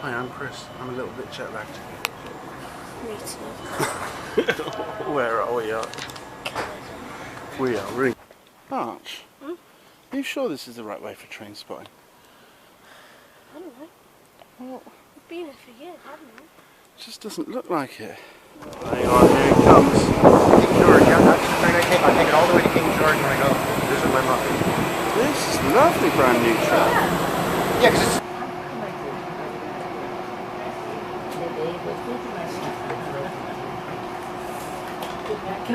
Hi, I'm Chris. I'm a little bit jet lagged. Me too. Where are we? We are really. Arch, are you sure this is the right way for train spotting? I don't know. Well, We've been here for years, haven't we? it just doesn't look like it. Hang on, here it comes. King George, yeah, that's the train I take. I take it all the way to King George when I go visit my mother. This is lovely, brand new train. Yeah, because it's... So,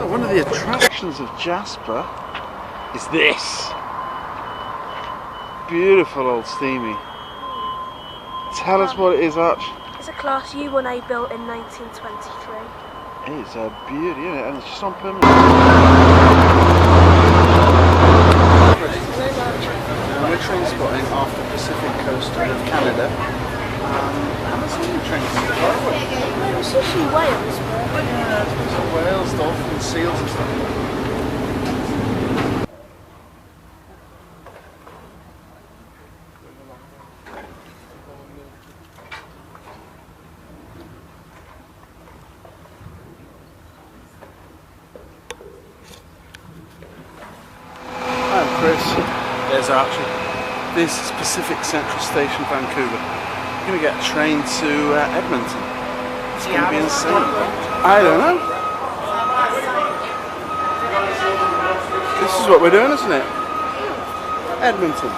one of the attractions of Jasper is this. Beautiful old steamy. Tell us what it is, Arch. It's a Class U1A built in 1923. It's a beauty, isn't it? And it's just on permanent. We're train spotting off the Pacific coast of Canada. Haven't seen any trains so far, have we? It's usually Wales, but... Yeah, there's whales, dolphins, seals and stuff. I'm Chris. There's Archie. This is Pacific Central Station, Vancouver. We're going to get a train to Edmonton. It's going to be insane. I don't know. This is what we're doing, isn't it? Edmonton.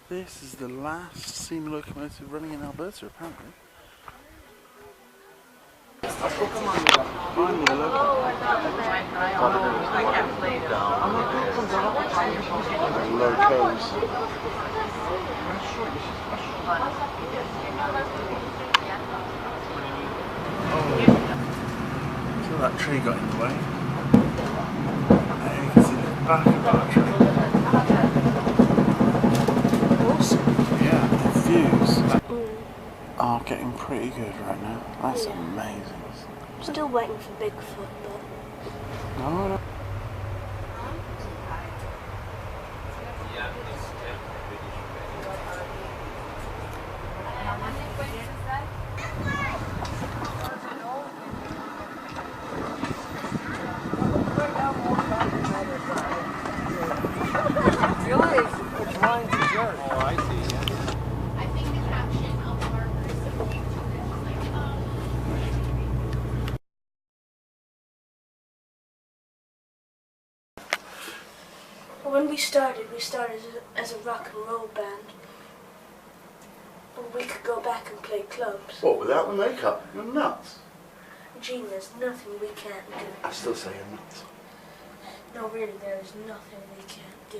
This is the last steam locomotive running in Alberta, apparently. Finally, a locomotive. Locos. So that tree got in the way. There you can see the back of our train. Yeah, the views are getting pretty good right now. That's amazing. Still waiting for Bigfoot, but... No, no. When we started as a rock and roll band. But we could go back and play clubs. What, without the makeup? You're nuts. Gene, there's nothing we can't do. I still say you're nuts. No, really, there is nothing we can't do.